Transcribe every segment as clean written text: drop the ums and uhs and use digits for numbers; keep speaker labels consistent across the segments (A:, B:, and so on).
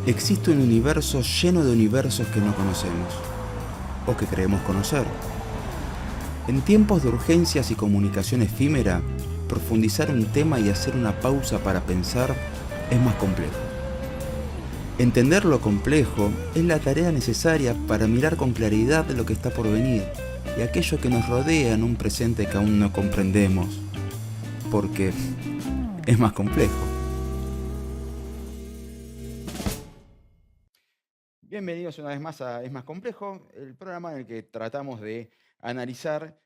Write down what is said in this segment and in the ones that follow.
A: Existe un universo lleno de universos que no conocemos, o que creemos conocer. En tiempos de urgencias y comunicación efímera, profundizar un tema y hacer una pausa para pensar es más complejo. Entender lo complejo es la tarea necesaria para mirar con claridad lo que está por venir y aquello que nos rodea en un presente que aún no comprendemos, porque es más complejo. Bienvenidos una vez más a Es Más Complejo, el programa en el que tratamos de analizar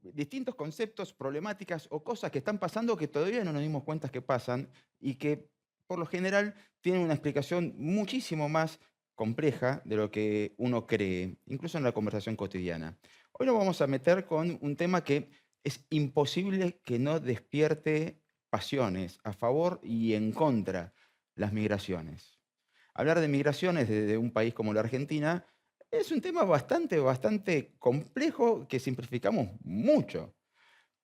A: distintos conceptos, problemáticas o cosas que están pasando que todavía no nos dimos cuenta que pasan y que por lo general tienen una explicación muchísimo más compleja de lo que uno cree, incluso en la conversación cotidiana. Hoy nos vamos a meter con un tema que es imposible que no despierte pasiones a favor y en contra, las migraciones. Hablar de migraciones desde un país como la Argentina es un tema bastante complejo que simplificamos mucho.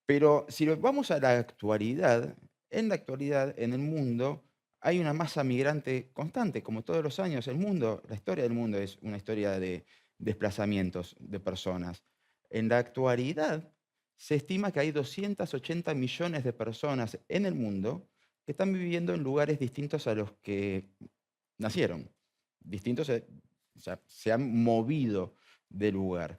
A: Pero si lo vamos a la actualidad, en la actualidad, en el mundo, hay una masa migrante constante, como todos los años. El mundo, la historia del mundo es una historia de desplazamientos de personas. En la actualidad, se estima que hay 280 millones de personas en el mundo que están viviendo en lugares distintos a los que nacieron. Distintos, o sea, se han movido de lugar.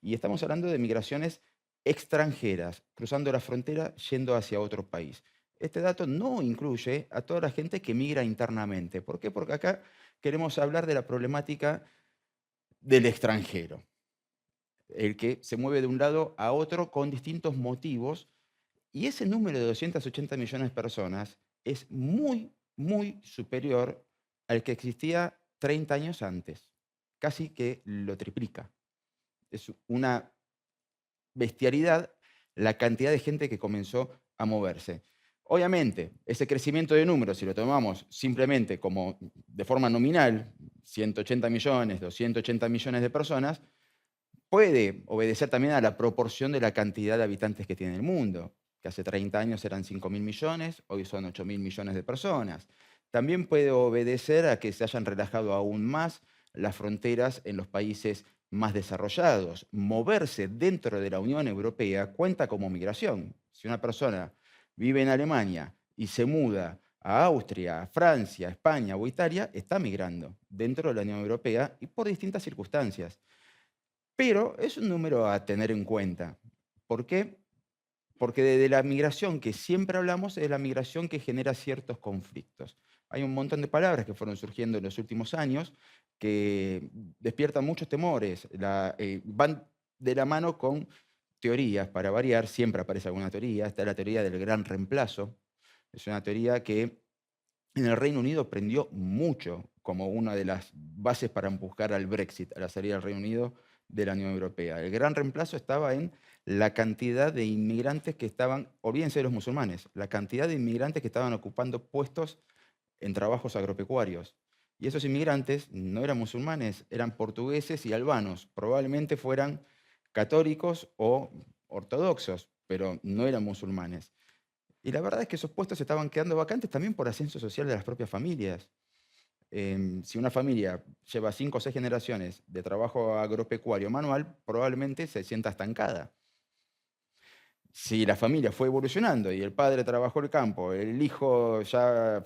A: Y estamos hablando de migraciones extranjeras, cruzando la frontera yendo hacia otro país. Este dato no incluye a toda la gente que migra internamente. ¿Por qué? Porque acá queremos hablar de la problemática del extranjero, el que se mueve de un lado a otro con distintos motivos, y ese número de 280 millones de personas es muy superior al que existía 30 años antes, casi que lo triplica. Es una bestialidad la cantidad de gente que comenzó a moverse. Obviamente, ese crecimiento de números, si lo tomamos simplemente como de forma nominal, 180 millones, 280 millones de personas, puede obedecer también a la proporción de la cantidad de habitantes que tiene el mundo, que hace 30 años eran 5.000 millones, hoy son 8.000 millones de personas. También puede obedecer a que se hayan relajado aún más las fronteras en los países más desarrollados. Moverse dentro de la Unión Europea cuenta como migración. Si una persona vive en Alemania y se muda a Austria, a Francia, a España o Italia, está migrando dentro de la Unión Europea y por distintas circunstancias. Pero es un número a tener en cuenta. ¿Por qué? Porque de la migración que siempre hablamos es la migración que genera ciertos conflictos. Hay un montón de palabras que fueron surgiendo en los últimos años que despiertan muchos temores, van de la mano con teorías, para variar, siempre aparece alguna teoría. Está la teoría del gran reemplazo. Es una teoría que en el Reino Unido prendió mucho como una de las bases para empujar al Brexit, a la salida del Reino Unido de la Unión Europea. El gran reemplazo estaba en la cantidad de inmigrantes que estaban, olvídense de los musulmanes, la cantidad de inmigrantes que estaban ocupando puestos en trabajos agropecuarios. Y esos inmigrantes no eran musulmanes, eran portugueses y albanos. Probablemente fueran católicos o ortodoxos, pero no eran musulmanes. Y la verdad es que esos puestos estaban quedando vacantes también por ascenso social de las propias familias. Si una familia lleva 5 o 6 generaciones de trabajo agropecuario manual, probablemente se sienta estancada. Si la familia fue evolucionando y el padre trabajó el campo, el hijo ya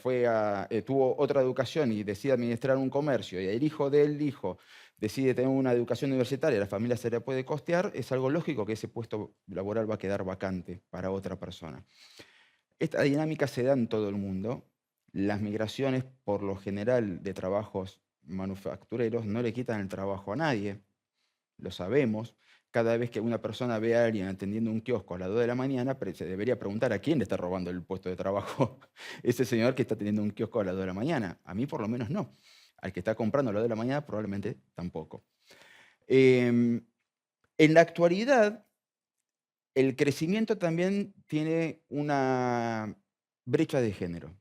A: tuvo otra educación y decide administrar un comercio, y el hijo del hijo decide tener una educación universitaria, la familia se la puede costear, es algo lógico que ese puesto laboral va a quedar vacante para otra persona. Esta dinámica se da en todo el mundo. Las migraciones, por lo general, de trabajos manufactureros no le quitan el trabajo a nadie, lo sabemos. Cada vez que una persona ve a alguien atendiendo un kiosco a las 2 de la mañana, se debería preguntar a quién le está robando el puesto de trabajo ese señor que está atendiendo un kiosco a las 2 de la mañana. A mí por lo menos no. Al que está comprando a las 2 de la mañana probablemente tampoco. Em, en la actualidad, el crecimiento también tiene una brecha de género.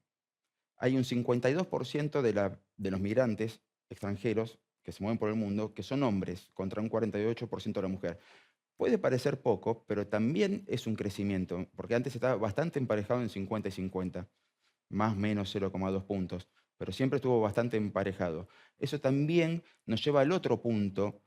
A: Hay un 52% de los migrantes extranjeros que se mueven por el mundo que son hombres, contra un 48% de la mujer. Puede parecer poco, pero también es un crecimiento, porque antes estaba bastante emparejado en 50 y 50. más o menos 0,2 puntos, pero siempre estuvo bastante emparejado. Eso también nos lleva al otro punto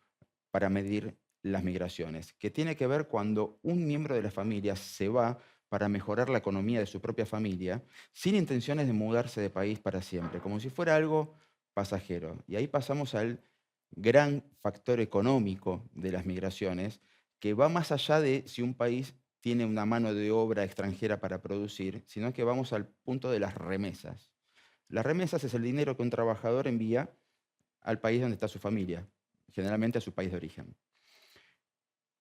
A: para medir las migraciones, que tiene que ver cuando un miembro de la familia se va para mejorar la economía de su propia familia, sin intenciones de mudarse de país para siempre, como si fuera algo pasajero. Y ahí pasamos al gran factor económico de las migraciones, que va más allá de si un país tiene una mano de obra extranjera para producir, sino que vamos al punto de las remesas. Las remesas es el dinero que un trabajador envía al país donde está su familia, generalmente a su país de origen.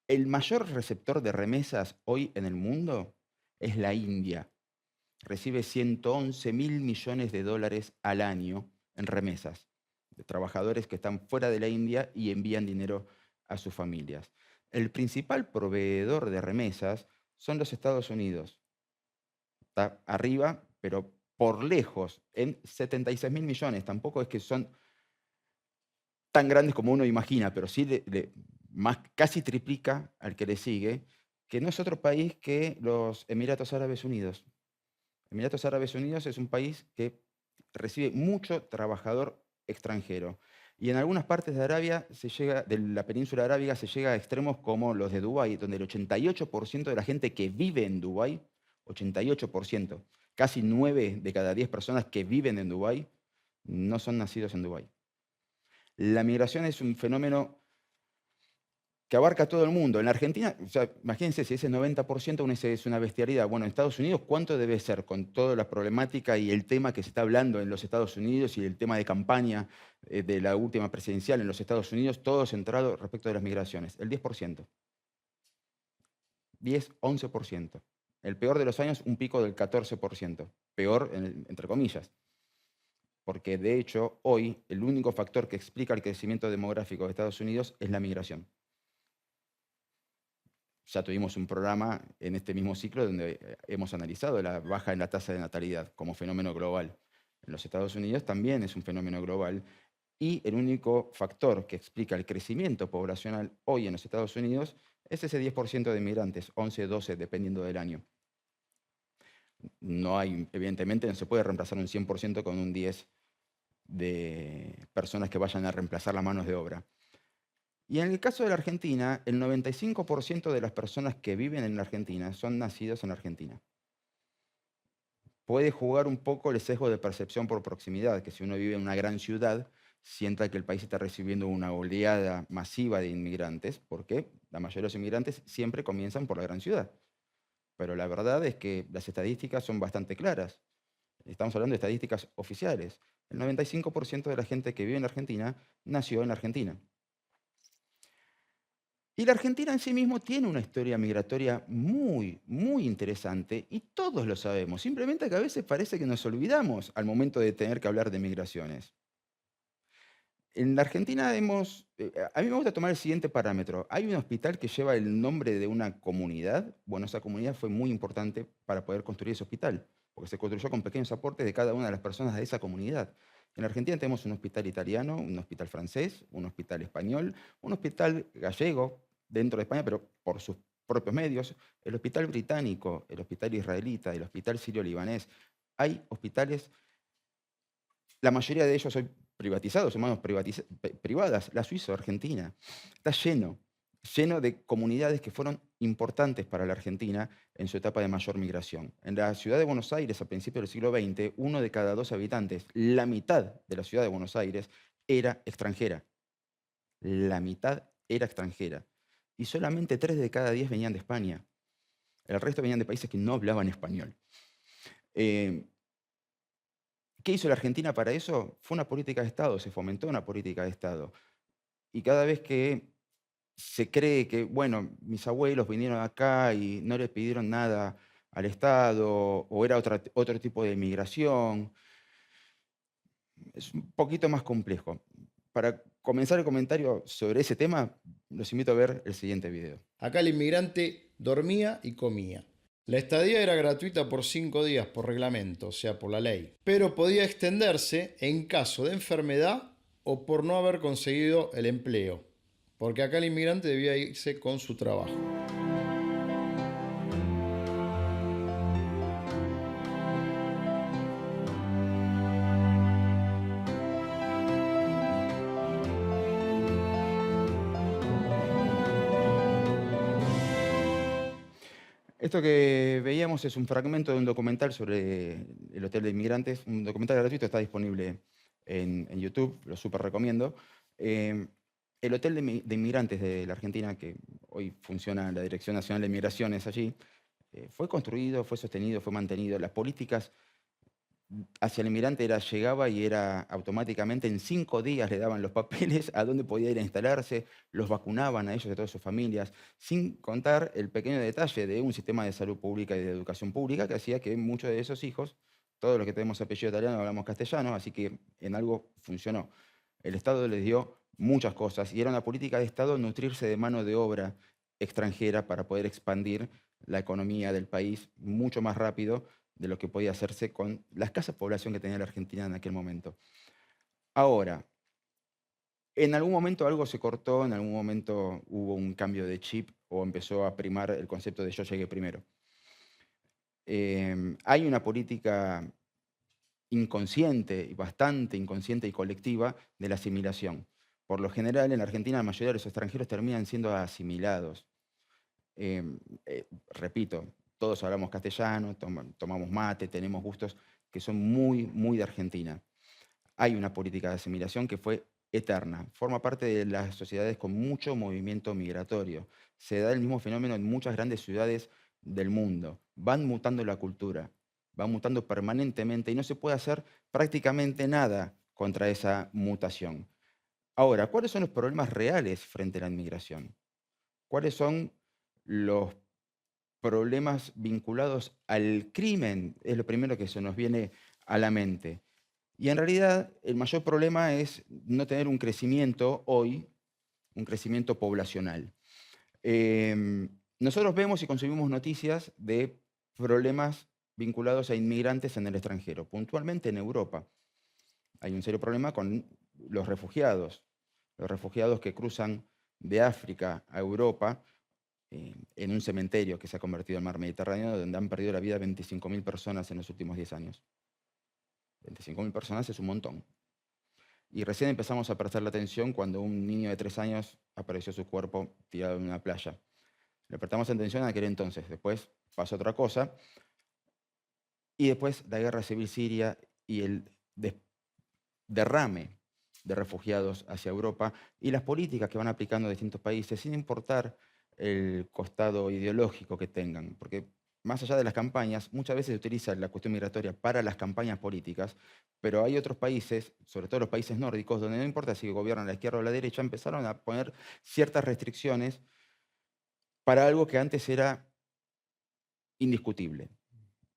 A: El mayor receptor de remesas hoy en el mundo es la India. Recibe 111 mil millones de dólares al año en remesas de trabajadores que están fuera de la India y envían dinero a sus familias. El principal proveedor de remesas son los Estados Unidos. Está arriba, pero por lejos, en 76 mil millones. Tampoco es que son tan grandes como uno imagina, pero sí más, casi triplica al que le sigue, que no es otro país que los Emiratos Árabes Unidos. Emiratos Árabes Unidos es un país que recibe mucho trabajador extranjero. Y en algunas partes de Arabia de la península arábiga se llega a extremos como los de Dubái, donde el 88% de la gente que vive en Dubái, 88%, casi 9 de cada 10 personas que viven en Dubái, no son nacidos en Dubái. La migración es un fenómeno que abarca a todo el mundo. En la Argentina, o sea, imagínense, si ese 90% es una bestialidad. Bueno, en Estados Unidos, ¿cuánto debe ser con toda la problemática y el tema que se está hablando en los Estados Unidos y el tema de campaña de la última presidencial en los Estados Unidos, todo centrado respecto de las migraciones? El 10%. 10, 11%. El peor de los años, un pico del 14%. Peor, entre comillas. Porque de hecho, hoy, el único factor que explica el crecimiento demográfico de Estados Unidos es la migración. Ya tuvimos un programa en este mismo ciclo donde hemos analizado la baja en la tasa de natalidad como fenómeno global. En los Estados Unidos también es un fenómeno global y el único factor que explica el crecimiento poblacional hoy en los Estados Unidos es ese 10% de inmigrantes, 11, 12, dependiendo del año. No hay, evidentemente, no se puede reemplazar un 100% con un 10% de personas que vayan a reemplazar las manos de obra. Y en el caso de la Argentina, el 95% de las personas que viven en la Argentina son nacidos en la Argentina. Puede jugar un poco el sesgo de percepción por proximidad, que si uno vive en una gran ciudad, sienta que el país está recibiendo una oleada masiva de inmigrantes, porque la mayoría de los inmigrantes siempre comienzan por la gran ciudad. Pero la verdad es que las estadísticas son bastante claras. Estamos hablando de estadísticas oficiales. El 95% de la gente que vive en la Argentina nació en la Argentina. Y la Argentina en sí mismo tiene una historia migratoria muy, muy interesante y todos lo sabemos. Simplemente que a veces parece que nos olvidamos al momento de tener que hablar de migraciones. En la Argentina a mí me gusta tomar el siguiente parámetro. Hay un hospital que lleva el nombre de una comunidad. Bueno, esa comunidad fue muy importante para poder construir ese hospital, porque se construyó con pequeños aportes de cada una de las personas de esa comunidad. En la Argentina tenemos un hospital italiano, un hospital francés, un hospital español, un hospital gallego dentro de España, pero por sus propios medios, el hospital británico, el hospital israelita, el hospital sirio-libanés. Hay hospitales, la mayoría de ellos hoy privatizados, en manos privadas, la suizo-argentina. Está lleno de comunidades que fueron importantes para la Argentina en su etapa de mayor migración. En la ciudad de Buenos Aires, a principios del siglo XX, 1 de cada 2 habitantes, la mitad de la ciudad de Buenos Aires, era extranjera. La mitad era extranjera. Y solamente 3 de cada 10 venían de España. El resto venían de países que no hablaban español. ¿Qué hizo la Argentina para eso? Fue una política de Estado, se fomentó una política de Estado. Y cada vez que se cree que, bueno, mis abuelos vinieron acá y no le pidieron nada al Estado, o era otro tipo de migración, es un poquito más complejo. Para comenzar el comentario sobre ese tema, los invito a ver el siguiente video.
B: Acá el inmigrante dormía y comía. La estadía era gratuita por 5 días por reglamento, o sea, por la ley, pero podía extenderse en caso de enfermedad o por no haber conseguido el empleo, porque acá el inmigrante debía irse con su trabajo.
A: Esto que veíamos es un fragmento de un documental sobre el Hotel de Inmigrantes, un documental gratuito, está disponible en YouTube, lo súper recomiendo. Eh, el Hotel de Inmigrantes de la Argentina, que hoy funciona en la Dirección Nacional de Migraciones allí, fue construido, fue sostenido, fue mantenido. Las políticas hacia el inmigrante llegaba y era automáticamente en 5 días le daban los papeles a dónde podía ir a instalarse, los vacunaban a ellos y a todas sus familias, sin contar el pequeño detalle de un sistema de salud pública y de educación pública que hacía que muchos de esos hijos, todos los que tenemos apellido italiano hablamos castellano, así que en algo funcionó. El Estado les dio muchas cosas y era una política de Estado nutrirse de mano de obra extranjera para poder expandir la economía del país mucho más rápido de lo que podía hacerse con la escasa población que tenía la Argentina en aquel momento. Ahora, en algún momento algo se cortó, en algún momento hubo un cambio de chip o empezó a primar el concepto de yo llegué primero. Hay una política inconsciente, y bastante inconsciente y colectiva de la asimilación. Por lo general, en la Argentina la mayoría de los extranjeros terminan siendo asimilados. Repito, todos hablamos castellano, tomamos mate, tenemos gustos que son muy, muy de Argentina. Hay una política de asimilación que fue eterna, forma parte de las sociedades con mucho movimiento migratorio. Se da el mismo fenómeno en muchas grandes ciudades del mundo. Van mutando la cultura, van mutando permanentemente y no se puede hacer prácticamente nada contra esa mutación. Ahora, ¿cuáles son los problemas reales frente a la inmigración? ¿Cuáles son los problemas vinculados al crimen? Es lo primero que se nos viene a la mente. Y en realidad el mayor problema es no tener un crecimiento hoy, un crecimiento poblacional. Nosotros vemos y consumimos noticias de problemas vinculados a inmigrantes en el extranjero, puntualmente en Europa. Hay un serio problema con los refugiados que cruzan de África a Europa en un cementerio que se ha convertido en el mar Mediterráneo, donde han perdido la vida 25.000 personas en los últimos 10 años. 25.000 personas es un montón. Y recién empezamos a prestar la atención cuando un niño de 3 años apareció su cuerpo tirado en una playa. Le prestamos atención en aquel entonces, después pasó otra cosa, y después la guerra civil siria y el derrame de refugiados hacia Europa y las políticas que van aplicando distintos países, sin importar el costado ideológico que tengan, porque más allá de las campañas, muchas veces se utiliza la cuestión migratoria para las campañas políticas, pero hay otros países, sobre todo los países nórdicos, donde no importa si gobiernan la izquierda o la derecha, empezaron a poner ciertas restricciones para algo que antes era indiscutible.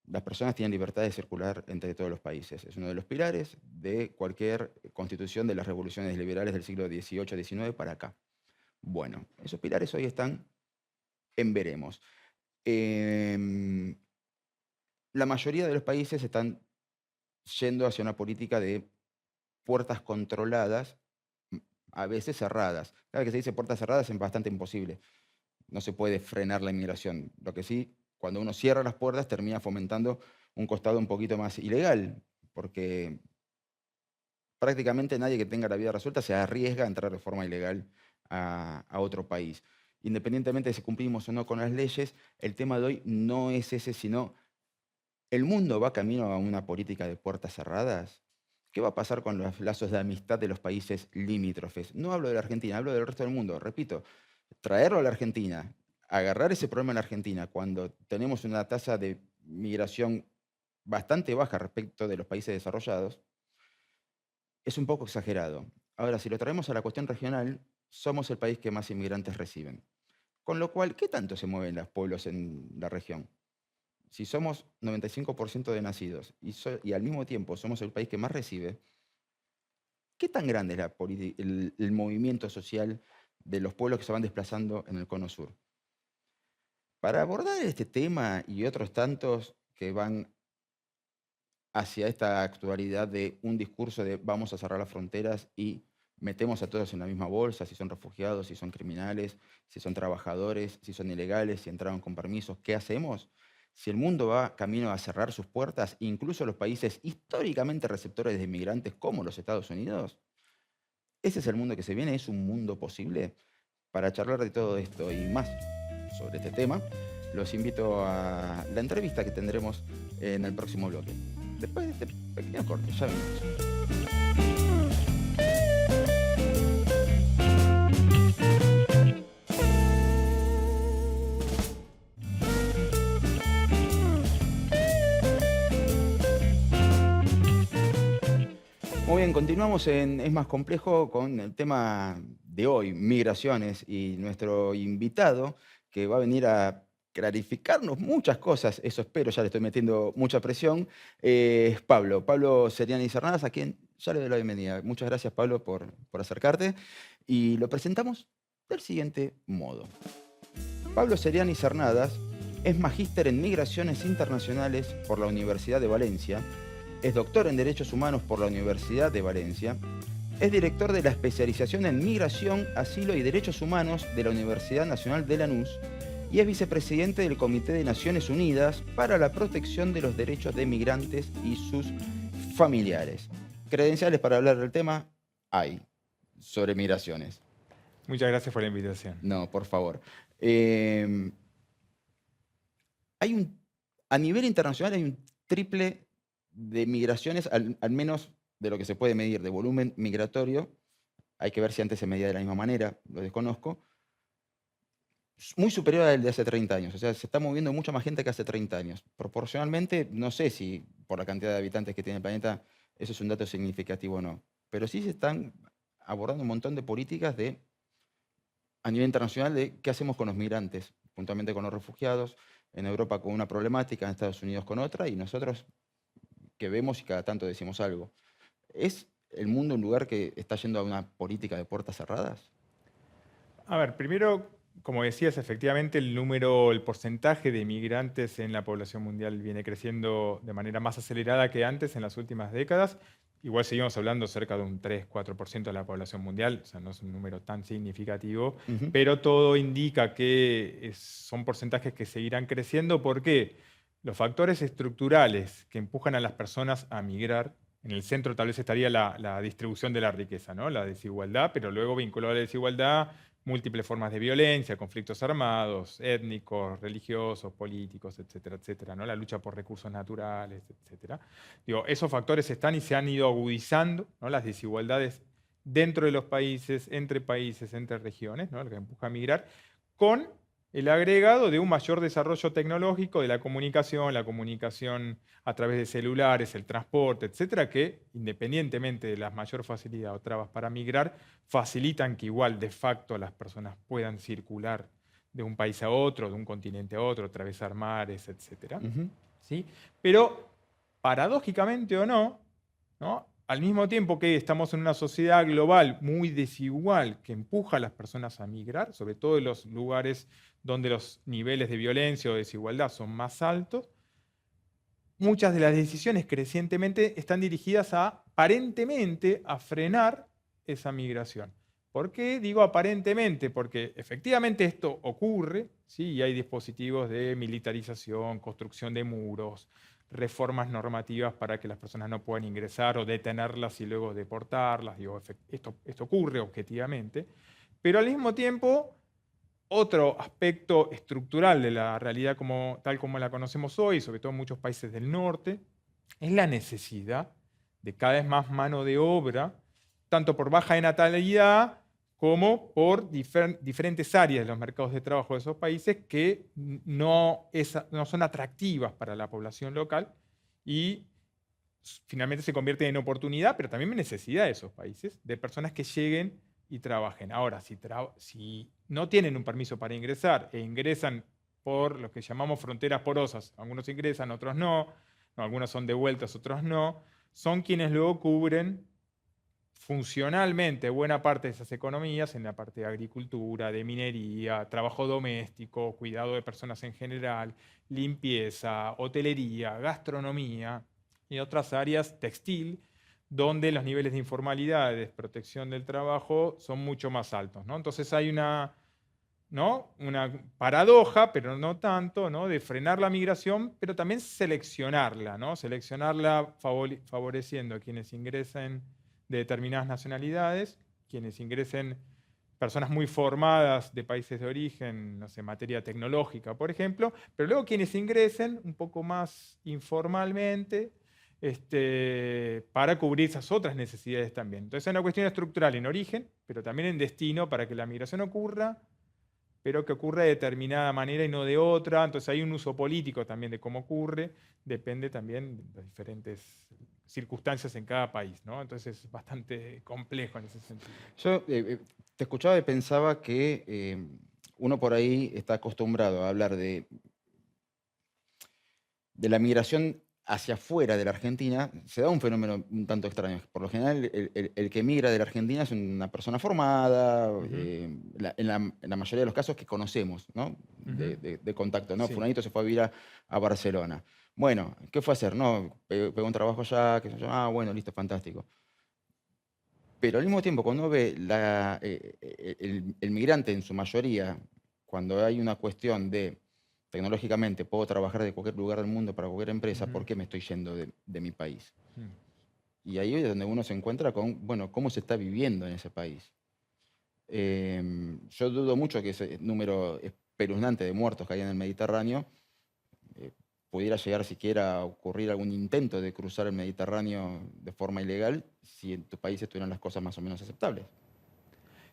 A: Las personas tienen libertad de circular entre todos los países. Es uno de los pilares de cualquier constitución de las revoluciones liberales del siglo XVIII-XIX para acá. Bueno, esos pilares hoy están en veremos. La mayoría de los países están yendo hacia una política de puertas controladas, a veces cerradas. Cada vez que se dice puertas cerradas es bastante imposible. No se puede frenar la inmigración. Lo que sí, cuando uno cierra las puertas, termina fomentando un costado un poquito más ilegal, porque prácticamente nadie que tenga la vida resuelta se arriesga a entrar de forma ilegal a otro país. Independientemente de si cumplimos o no con las leyes, el tema de hoy no es ese, sino el mundo va camino a una política de puertas cerradas. ¿Qué va a pasar con los lazos de amistad de los países limítrofes? No hablo de la Argentina, hablo del resto del mundo. Repito, traerlo a la Argentina, agarrar ese problema en la Argentina cuando tenemos una tasa de migración bastante baja respecto de los países desarrollados, es un poco exagerado. Ahora, si lo traemos a la cuestión regional, somos el país que más inmigrantes reciben. Con lo cual, ¿qué tanto se mueven los pueblos en la región? Si somos 95% de nacidos y al mismo tiempo somos el país que más recibe, ¿qué tan grande es el movimiento social de los pueblos que se van desplazando en el cono sur? Para abordar este tema y otros tantos que van hacia esta actualidad de un discurso de vamos a cerrar las fronteras y metemos a todos en la misma bolsa, si son refugiados, si son criminales, si son trabajadores, si son ilegales, si entraron con permisos, ¿qué hacemos? Si el mundo va camino a cerrar sus puertas, incluso los países históricamente receptores de inmigrantes como los Estados Unidos, ¿ese es el mundo que se viene? ¿Es un mundo posible? Para charlar de todo esto y más sobre este tema, los invito a la entrevista que tendremos en el próximo bloque. Después de este pequeño corte, ya venimos. Muy bien, continuamos en Es Más Complejo con el tema de hoy, migraciones, y nuestro invitado que va a venir a clarificarnos muchas cosas, eso espero, ya le estoy metiendo mucha presión, es Pablo Seriani Cernadas, a quien ya le doy la bienvenida. Muchas gracias, Pablo, por acercarte, y lo presentamos del siguiente modo. Pablo Seriani Cernadas es magíster en Migraciones Internacionales por la Universidad de Valencia, es doctor en Derechos Humanos por la Universidad de Valencia, es director de la especialización en Migración, Asilo y Derechos Humanos de la Universidad Nacional de Lanús y es vicepresidente del Comité de Naciones Unidas para la Protección de los Derechos de Migrantes y sus familiares. Credenciales para hablar del tema hay sobre migraciones.
C: Muchas gracias por la invitación.
A: No, por favor. A nivel internacional hay un triple de migraciones, al menos de lo que se puede medir, de volumen migratorio. Hay que ver si antes se medía de la misma manera, lo desconozco. Muy superior al de hace 30 años. O sea, se está moviendo mucha más gente que hace 30 años. Proporcionalmente, no sé si por la cantidad de habitantes que tiene el planeta eso es un dato significativo o no. Pero sí se están abordando un montón de políticas a nivel internacional de qué hacemos con los migrantes, puntualmente con los refugiados, en Europa con una problemática, en Estados Unidos con otra, y nosotros que vemos y cada tanto decimos algo. ¿Es el mundo un lugar que está yendo a una política de puertas cerradas?
C: A ver, primero, como decías, efectivamente el porcentaje de migrantes en la población mundial viene creciendo de manera más acelerada que antes en las últimas décadas. Igual seguimos hablando cerca de un 3-4% de la población mundial, o sea, no es un número tan significativo, pero todo indica que son porcentajes que seguirán creciendo. ¿Por qué? Los factores estructurales que empujan a las personas a migrar, en el centro tal vez estaría la distribución de la riqueza, ¿no? La desigualdad, pero luego vinculado a la desigualdad, múltiples formas de violencia, conflictos armados, étnicos, religiosos, políticos, etcétera, etcétera, ¿no? La lucha por recursos naturales, etcétera. Digo, esos factores están y se han ido agudizando, ¿no? Las desigualdades dentro de los países, entre regiones, ¿no? Lo que empuja a migrar, con el agregado de un mayor desarrollo tecnológico de la comunicación a través de celulares, el transporte, etcétera, que independientemente de la mayor facilidad o trabas para migrar, facilitan que igual de facto las personas puedan circular de un país a otro, de un continente a otro, atravesar mares, etcétera. ¿Sí? Pero paradójicamente o no, al mismo tiempo que estamos en una sociedad global muy desigual que empuja a las personas a migrar, sobre todo en los lugares donde los niveles de violencia o desigualdad son más altos, muchas de las decisiones crecientemente están dirigidas aparentemente a frenar esa migración. ¿Por qué digo aparentemente? Porque efectivamente esto ocurre, ¿sí? Y hay dispositivos de militarización, construcción de muros, reformas normativas para que las personas no puedan ingresar o detenerlas y luego deportarlas. Digo, esto ocurre objetivamente, pero al mismo tiempo otro aspecto estructural de la realidad tal como la conocemos hoy, sobre todo en muchos países del norte, es la necesidad de cada vez más mano de obra, tanto por baja de natalidad como por diferentes áreas de los mercados de trabajo de esos países que no son atractivas para la población local y finalmente se convierten en oportunidad, pero también en necesidad de esos países, de personas que lleguen y trabajen. Ahora, si no tienen un permiso para ingresar e ingresan por lo que llamamos fronteras porosas, algunos ingresan, otros no, algunos son devueltos, otros no, son quienes luego cubren funcionalmente buena parte de esas economías en la parte de agricultura, de minería, trabajo doméstico, cuidado de personas en general, limpieza, hotelería, gastronomía y otras áreas, textil, donde los niveles de informalidad, de desprotección del trabajo son mucho más altos, ¿no? Entonces hay una paradoja, pero no tanto, ¿no? De frenar la migración, pero también seleccionarla, ¿no? Seleccionarla favoreciendo a quienes ingresen de determinadas nacionalidades, quienes ingresen personas muy formadas de países de origen, no sé, en materia tecnológica, por ejemplo, pero luego quienes ingresen un poco más informalmente, para cubrir esas otras necesidades también. Entonces es una cuestión estructural en origen, pero también en destino para que la migración ocurra, pero que ocurra de determinada manera y no de otra. Entonces hay un uso político también de cómo ocurre, depende también de las diferentes circunstancias en cada país, ¿no? Entonces es bastante complejo en ese sentido.
A: Yo te escuchaba y pensaba que uno por ahí está acostumbrado a hablar de la migración hacia afuera de la Argentina. Se da un fenómeno un tanto extraño. Por lo general, el que migra de la Argentina es una persona formada,
C: Ujú,
A: en la mayoría de los casos que conocemos, ¿no?
C: ujú.
A: De contacto, ¿no?
C: Sí.
A: Fulanito se fue a vivir a Barcelona. Bueno, ¿qué fue a hacer? No, pegó un trabajo allá, qué sé yo. Ah, bueno, listo, fantástico. Pero al mismo tiempo, cuando uno ve el migrante en su mayoría, cuando hay una cuestión de tecnológicamente puedo trabajar de cualquier lugar del mundo para cualquier empresa, ¿por
C: Ujú,
A: qué me estoy yendo de mi país?
C: ujú.
A: Y ahí es donde uno se encuentra con, bueno, cómo se está viviendo en ese país. Yo dudo mucho que ese número espeluznante de muertos que hay en el Mediterráneo eh, pudiera llegar siquiera a ocurrir algún intento de cruzar el Mediterráneo de forma ilegal si en tu país estuvieran las cosas más o menos aceptables.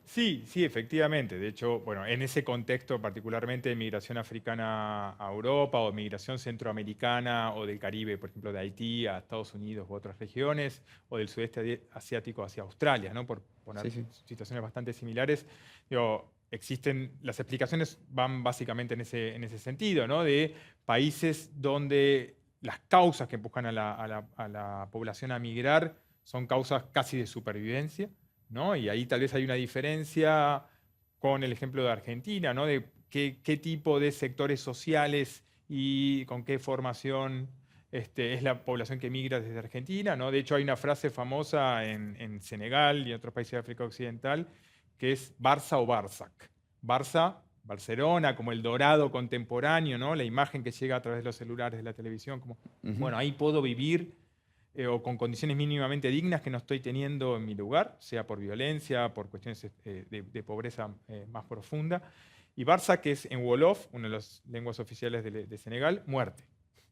C: Sí, sí, efectivamente. De hecho, bueno, en ese contexto particularmente de migración africana a Europa o migración centroamericana o del Caribe, por ejemplo, de Haití a Estados Unidos u otras regiones, o del sudeste asiático hacia Australia, ¿no? Por poner
A: Sí, sí.
C: situaciones bastante similares. Digo, existen, las explicaciones van básicamente en ese sentido, ¿no? De países donde las causas que empujan a la población a migrar son causas casi de supervivencia, ¿no? Y ahí tal vez hay una diferencia con el ejemplo de Argentina, ¿no? De qué tipo de sectores sociales y con qué formación es la población que migra desde Argentina, ¿no? De hecho, hay una frase famosa en Senegal y en otros países de África Occidental que es Barça o Barsac. Barça, Barcelona, como el dorado contemporáneo, ¿no? La imagen que llega a través de los celulares, de la televisión, como,
A: Ujú.
C: bueno, ahí puedo vivir o con condiciones mínimamente dignas que no estoy teniendo en mi lugar, sea por violencia, por cuestiones de pobreza más profunda. Y Barça, que es en Wolof, una de las lenguas oficiales de Senegal, muerte.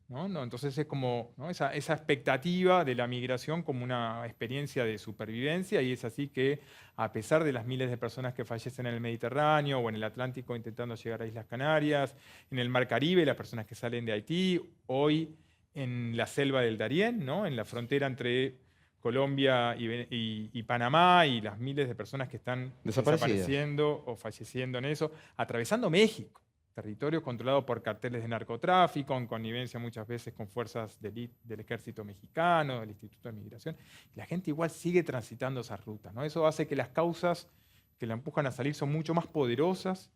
C: ¿No? No, entonces es como, ¿no? esa expectativa de la migración como una experiencia de supervivencia, y es así que a pesar de las miles de personas que fallecen en el Mediterráneo o en el Atlántico intentando llegar a Islas Canarias, en el Mar Caribe, las personas que salen de Haití, hoy en la selva del Darién, ¿no? En la frontera entre Colombia y Panamá, y las miles de personas que están
A: Desaparecidas.
C: desapareciendo o falleciendo en eso, atravesando México, territorio controlado por carteles de narcotráfico, en connivencia muchas veces con fuerzas de élite del ejército mexicano, del Instituto de Migración. Y la gente igual sigue transitando esas rutas, ¿no? Eso hace que las causas que la empujan a salir son mucho más poderosas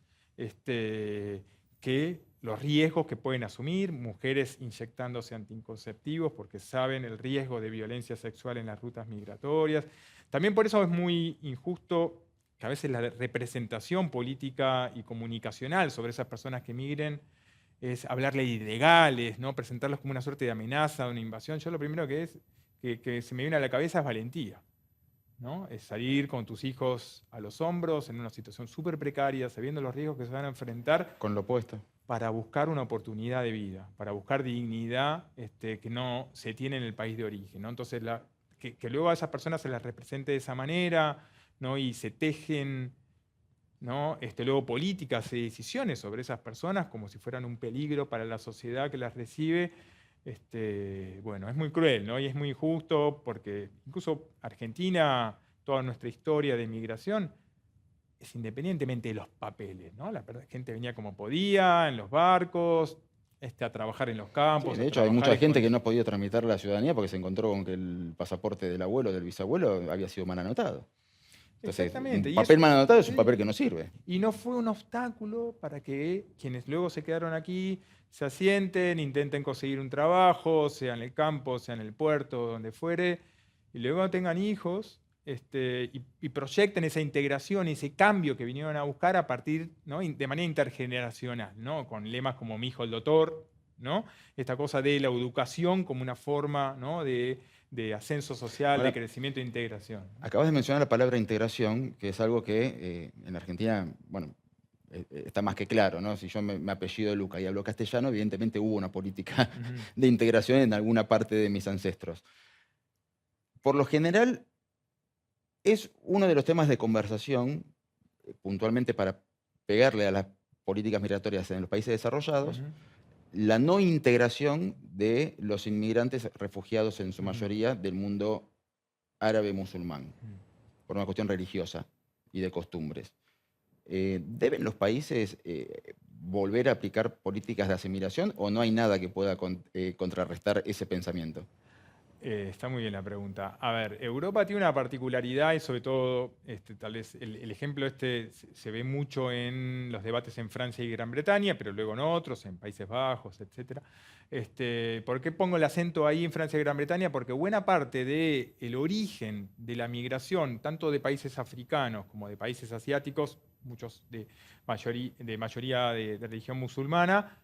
C: que los riesgos que pueden asumir, mujeres inyectándose anticonceptivos porque saben el riesgo de violencia sexual en las rutas migratorias. También por eso es muy injusto que a veces la representación política y comunicacional sobre esas personas que migren es hablarle de ilegales, ¿no? Presentarlos como una suerte de amenaza, una invasión. Yo lo primero que se me viene a la cabeza es valentía, ¿no? Es salir con tus hijos a los hombros en una situación súper precaria, sabiendo los riesgos que se van a enfrentar
A: Con lo opuesto.
C: para buscar una oportunidad de vida, para buscar dignidad que no se tiene en el país de origen, ¿no? Entonces, que luego a esas personas se las represente de esa manera, ¿no? Y se tejen, ¿no? Luego políticas y decisiones sobre esas personas como si fueran un peligro para la sociedad que las recibe. Bueno, es muy cruel, ¿no? Y es muy injusto porque incluso Argentina, toda nuestra historia de migración, es independientemente de los papeles, ¿no? La gente venía como podía, en los barcos, a trabajar en los
A: Sí,
C: campos,
A: de
C: a
A: hecho, hay
C: trabajar
A: mucha gente que
C: escondidos.
A: no ha podido tramitar la ciudadanía porque se encontró con que el pasaporte del abuelo, del bisabuelo, había sido mal anotado. Entonces, un
C: Exactamente, y
A: papel
C: eso,
A: mal anotado es un papel
C: sí,
A: que no sirve.
C: y no fue un obstáculo para que quienes luego se quedaron aquí se asienten, intenten conseguir un trabajo, sea en el campo, sea en el puerto, donde fuere, y luego tengan hijos, y proyecten esa integración, ese cambio que vinieron a buscar a partir, ¿no? De manera intergeneracional, ¿no? Con lemas como mi hijo el doctor, ¿no? Esta cosa de la educación como una forma, ¿no? de ascenso social,
A: Ahora,
C: de crecimiento e integración.
A: acabas de mencionar la palabra integración, que es algo que en Argentina, bueno, está más que claro, ¿no? Si yo me apellido Luca y hablo castellano, evidentemente hubo una política de integración en alguna parte de mis ancestros. Por lo general, es uno de los temas de conversación, puntualmente para pegarle a las políticas migratorias en los países desarrollados, la no integración de los inmigrantes refugiados en su mayoría del mundo árabe musulmán, por una cuestión religiosa y de costumbres. ¿Deben los países volver a aplicar políticas de asimilación o no hay nada que pueda contrarrestar ese pensamiento?
C: Está muy bien la pregunta. A ver, Europa tiene una particularidad y sobre todo, tal vez el ejemplo se ve mucho en los debates en Francia y Gran Bretaña, pero luego en otros, en Países Bajos, etc. ¿Por qué pongo el acento ahí en Francia y Gran Bretaña? Porque buena parte del origen de la migración, tanto de países africanos como de países asiáticos, muchos de mayoría de religión musulmana,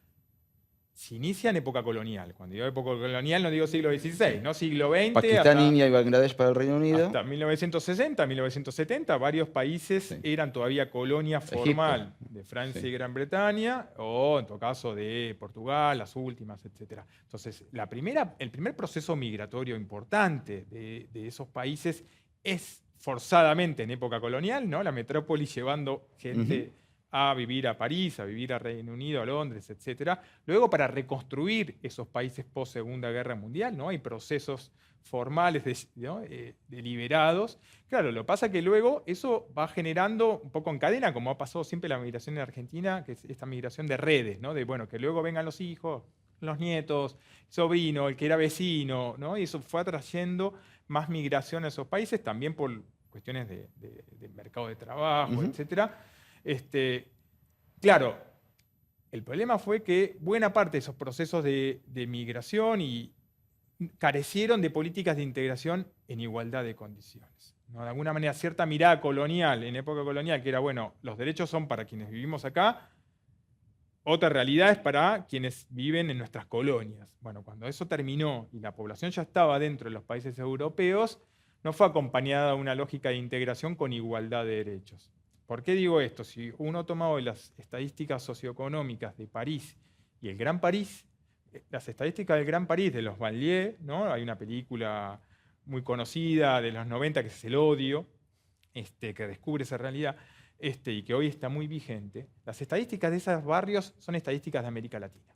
C: se inicia en época colonial. Cuando digo época colonial no digo siglo XVI, no siglo XX.
A: Pakistán, India y Bangladesh para el Reino Unido.
C: Hasta 1960, 1970, varios países eran todavía colonia formal de Francia y Gran Bretaña, o en todo caso de Portugal, las últimas, etc. Entonces, el primer proceso migratorio importante de esos países es forzadamente en época colonial, ¿no? La metrópoli llevando gente a vivir a París, a vivir a Reino Unido, a Londres, etc. Luego, para reconstruir esos países post-Segunda Guerra Mundial, ¿no? Hay procesos formales deliberados. Claro, lo que pasa es que luego eso va generando un poco en cadena, como ha pasado siempre la migración en Argentina, que es esta migración de redes, ¿no? Que luego vengan los hijos, los nietos, sobrino, el que era vecino, ¿no? Y eso fue atrayendo más migración a esos países, también por cuestiones de mercado de trabajo, etc. Claro, el problema fue que buena parte de esos procesos de migración carecieron de políticas de integración en igualdad de condiciones, ¿no? De alguna manera, cierta mirada colonial, en época colonial, que era, bueno, los derechos son para quienes vivimos acá, otra realidad es para quienes viven en nuestras colonias. Bueno, cuando eso terminó y la población ya estaba dentro de los países europeos, no fue acompañada de una lógica de integración con igualdad de derechos. ¿Por qué digo esto? Si uno toma hoy las estadísticas socioeconómicas de París y el Gran París, las estadísticas del Gran París, de los banlieues, ¿no? Hay una película muy conocida de los 90 que es El Odio, que descubre esa realidad, y que hoy está muy vigente. Las estadísticas de esos barrios son estadísticas de América Latina.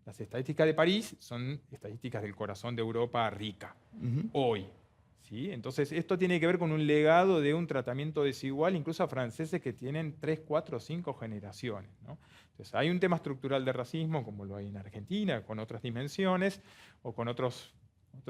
C: Las estadísticas de París son estadísticas del corazón de Europa rica, hoy. ¿Sí? Entonces, esto tiene que ver con un legado de un tratamiento desigual, incluso a franceses que tienen 3, 4, 5 generaciones, ¿no? Entonces, hay un tema estructural de racismo, como lo hay en Argentina, con otras dimensiones, o con otro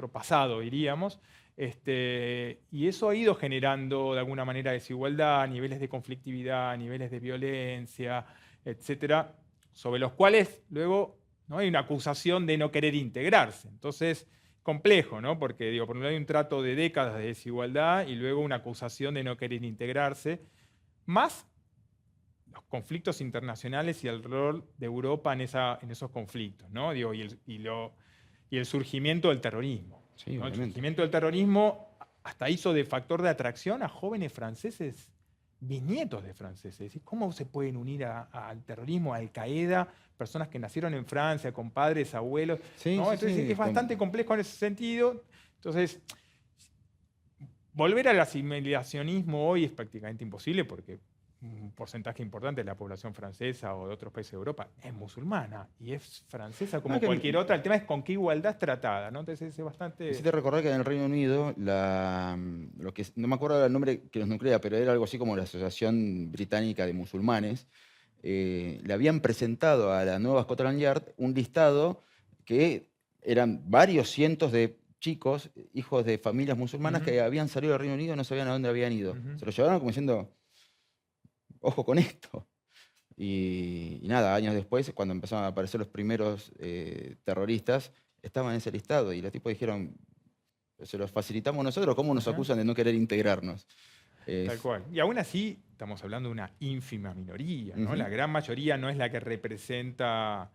C: pasado, diríamos, y eso ha ido generando de alguna manera desigualdad, niveles de conflictividad, niveles de violencia, etcétera, sobre los cuales luego, ¿no? Hay una acusación de no querer integrarse. Entonces, complejo, ¿no? Porque por un lado hay un trato de décadas de desigualdad y luego una acusación de no querer integrarse, más los conflictos internacionales y el rol de Europa en esos conflictos, ¿no? Y el surgimiento del terrorismo,
A: Sí,
C: ¿no? El surgimiento del terrorismo hasta hizo de factor de atracción a jóvenes franceses, bisnietos de franceses. ¿Cómo se pueden unir al terrorismo, a Al-Qaeda, personas que nacieron en Francia, con padres, abuelos?
A: Sí,
C: ¿no?
A: sí,
C: Entonces
A: sí.
C: es bastante complejo en ese sentido. Entonces, volver al asimilacionismo hoy es prácticamente imposible porque un porcentaje importante de la población francesa o de otros países de Europa es musulmana y es francesa como cualquier otra. El tema es con qué igualdad es tratada, ¿no? Entonces es bastante...
A: Necesito recordar que en el Reino Unido, lo que, no me acuerdo el nombre que los nuclea, pero era algo así como la Asociación Británica de Musulmanes, le habían presentado a la nueva Scotland Yard un listado que eran varios cientos de chicos, hijos de familias musulmanas que habían salido del Reino Unido y no sabían a dónde habían ido. Se lo llevaron como diciendo, ojo con esto. Y nada, años después, cuando empezaron a aparecer los primeros terroristas, estaban en ese listado y los tipos dijeron, se los facilitamos nosotros, ¿cómo nos acusan de no querer integrarnos?
C: Tal cual. Y aún así, estamos hablando de una ínfima minoría, ¿no? La gran mayoría no es la que representa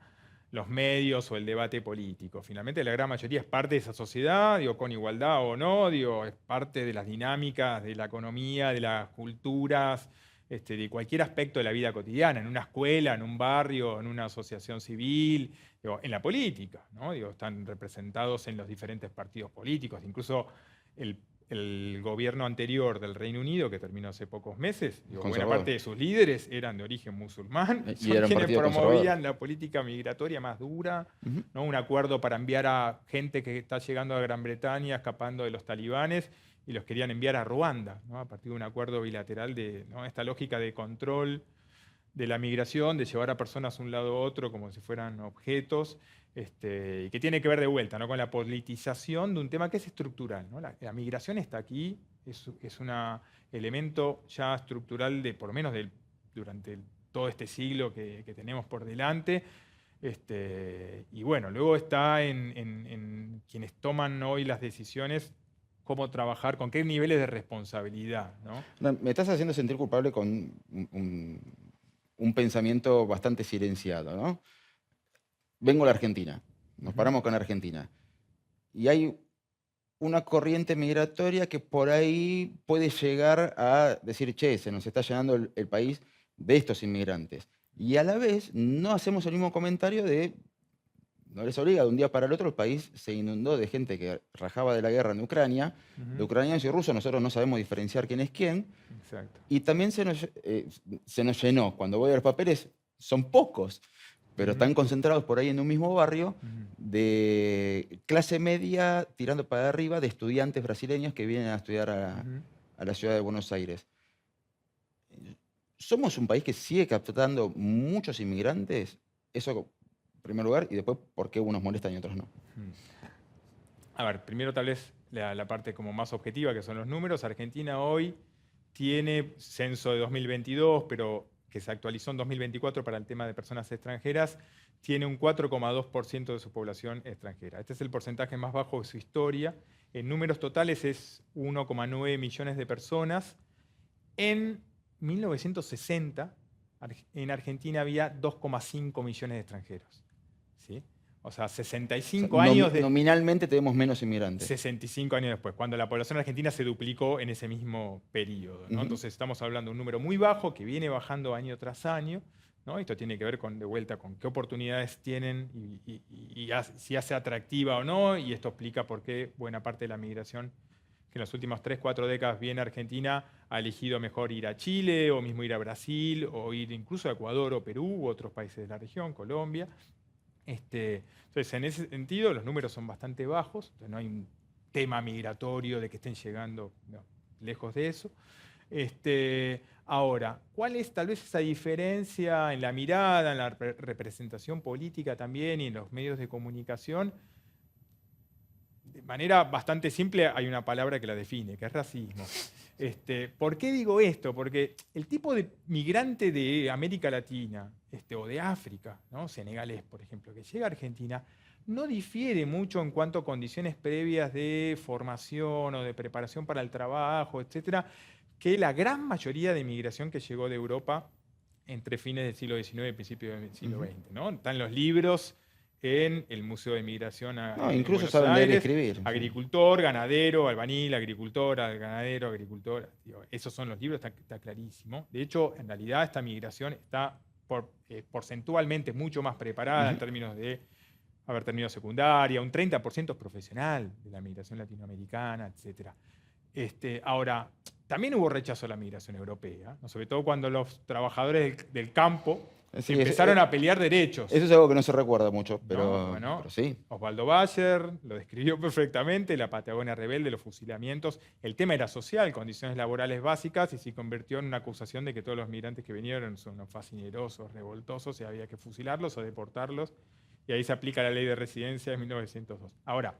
C: los medios o el debate político. Finalmente la gran mayoría es parte de esa sociedad, digo, con igualdad o no, digo, es parte de las dinámicas, de la economía, de las culturas, de cualquier aspecto de la vida cotidiana, en una escuela, en un barrio, en una asociación civil, digo, en la política, ¿no? Digo, están representados en los diferentes partidos políticos, incluso el gobierno anterior del Reino Unido, que terminó hace pocos meses, digo, buena parte de sus líderes eran de origen musulmán,
A: Y
C: son
A: era un
C: quienes
A: partido
C: promovían
A: conservador.
C: la política migratoria más dura,
A: Ujú.
C: ¿no? Un acuerdo para enviar a gente que está llegando a Gran Bretaña escapando de los talibanes y los querían enviar a Ruanda, ¿no? A partir de un acuerdo bilateral de, ¿no?, esta lógica de control de la migración, de llevar a personas de un lado a otro como si fueran objetos, y que tiene que ver de vuelta, ¿no?, con la politización de un tema que es estructural, ¿no? La migración está aquí, es un elemento ya estructural de, por lo menos durante todo este siglo que tenemos por delante. Y bueno, luego está en quienes toman hoy las decisiones cómo trabajar, con qué niveles de responsabilidad, ¿no?
A: No, me estás haciendo sentir culpable con un pensamiento bastante silenciado, ¿no? Vengo a la Argentina, nos paramos con Argentina, y hay una corriente migratoria que por ahí puede llegar a decir, che, se nos está llenando el país de estos inmigrantes. Y a la vez no hacemos el mismo comentario de, no les obliga, de un día para el otro el país se inundó de gente que rajaba de la guerra en Ucrania, de ucranianos y rusos, nosotros no sabemos diferenciar quién es quién,
C: Exacto.
A: y también se nos llenó, cuando voy a los papeles, son pocos, pero están concentrados por ahí en un mismo barrio, de clase media tirando para arriba, de estudiantes brasileños que vienen a estudiar a la ciudad de Buenos Aires. ¿Somos un país que sigue captando muchos inmigrantes? Eso en primer lugar, y después, ¿por qué unos molestan y otros no?
C: A ver, primero tal vez la parte como más objetiva, que son los números. Argentina hoy tiene censo de 2022, pero que se actualizó en 2024 para el tema de personas extranjeras, tiene un 4,2% de su población extranjera. Este es el porcentaje más bajo de su historia. En números totales es 1,9 millones de personas. En 1960, en Argentina había 2,5 millones de extranjeros, ¿sí? O sea, 65
A: O sea,
C: años de...
A: nominalmente tenemos menos inmigrantes.
C: 65 años después, cuando la población argentina se duplicó en ese mismo periodo, ¿no? Entonces estamos hablando de un número muy bajo que viene bajando año tras año, ¿no? Esto tiene que ver de vuelta con qué oportunidades tienen y si hace atractiva o no, y esto explica por qué buena parte de la migración que en las últimas 3, 4 décadas viene a Argentina ha elegido mejor ir a Chile o mismo ir a Brasil o ir incluso a Ecuador o Perú u otros países de la región, Colombia. Entonces, en ese sentido, los números son bastante bajos, entonces no hay un tema migratorio de que estén llegando, no, lejos de eso. Ahora, ¿cuál es tal vez esa diferencia en la mirada, en la representación política también y en los medios de comunicación? De manera bastante simple hay una palabra que la define, que es racismo. ¿Por qué digo esto? Porque el tipo de migrante de América Latina o de África, ¿no?, senegalés, por ejemplo, que llega a Argentina, no difiere mucho en cuanto a condiciones previas de formación o de preparación para el trabajo, etcétera, que la gran mayoría de migración que llegó de Europa entre fines del siglo XIX y principios del siglo XX, ¿no? Están los libros en el Museo de Migración
A: No,
C: en
A: incluso
C: Buenos
A: saben leer y
C: Aires,
A: escribir.
C: agricultor, ganadero, albañil, agricultora, ganadero, agricultora. Digo, esos son los libros, está clarísimo. De hecho, en realidad esta migración está porcentualmente mucho más preparada en términos de haber terminado secundaria, un 30% es profesional de la migración latinoamericana, etc. Ahora, también hubo rechazo a la migración europea, ¿no?, sobre todo cuando los trabajadores del campo
A: Sí,
C: empezaron a pelear derechos.
A: Eso es algo que no se recuerda mucho, pero,
C: ¿No? Bueno,
A: pero sí.
C: Osvaldo Bayer lo describió perfectamente, la Patagonia rebelde, los fusilamientos. El tema era social, condiciones laborales básicas, y se convirtió en una acusación de que todos los migrantes que vinieron son unos fascinerosos, revoltosos, y había que fusilarlos o deportarlos. Y ahí se aplica la ley de residencia de 1902. Ahora,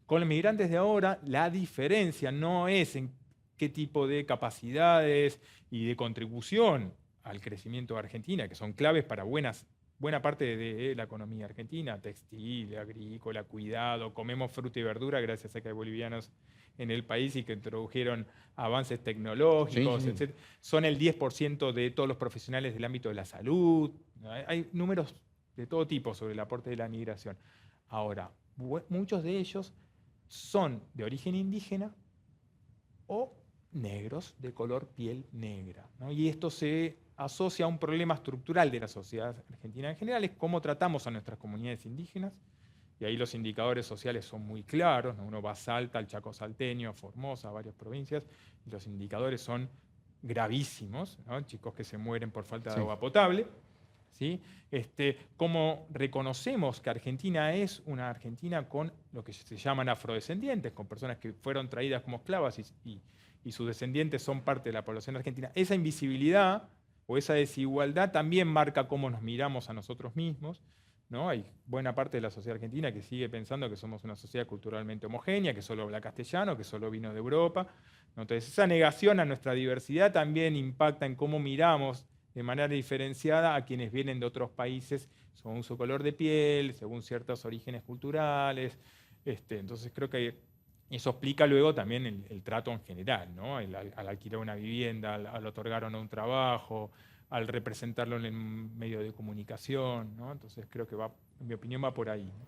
C: con los migrantes de ahora, la diferencia no es en qué tipo de capacidades y de contribución al crecimiento de Argentina, que son claves para buena parte de la economía argentina, textil, agrícola, cuidado, comemos fruta y verdura gracias a que hay bolivianos en el país y que introdujeron avances tecnológicos,
A: Sí.
C: etc. Son el 10% de todos los profesionales del ámbito de la salud. Hay números de todo tipo sobre el aporte de la migración. Ahora, muchos de ellos son de origen indígena o negros de color piel negra, ¿no? Y esto se asocia a un problema estructural de la sociedad argentina en general, es cómo tratamos a nuestras comunidades indígenas, y ahí los indicadores sociales son muy claros, ¿no? Uno va a Salta, al Chaco salteño, Formosa, varias provincias, y los indicadores son gravísimos, ¿no? Chicos que se mueren por falta de agua potable, ¿sí? Cómo reconocemos que Argentina es una Argentina con lo que se llaman afrodescendientes, con personas que fueron traídas como esclavas y sus descendientes son parte de la población argentina. Esa invisibilidad o esa desigualdad también marca cómo nos miramos a nosotros mismos, ¿no? Hay buena parte de la sociedad argentina que sigue pensando que somos una sociedad culturalmente homogénea, que solo habla castellano, que solo vino de Europa, ¿no? Entonces esa negación a nuestra diversidad también impacta en cómo miramos de manera diferenciada a quienes vienen de otros países según su color de piel, según ciertos orígenes culturales. Entonces creo que eso explica luego también el trato en general, ¿no? Al alquilar una vivienda, al otorgar o no un trabajo, al representarlo en el medio de comunicación, ¿no? Entonces creo que en mi opinión va por ahí, ¿no?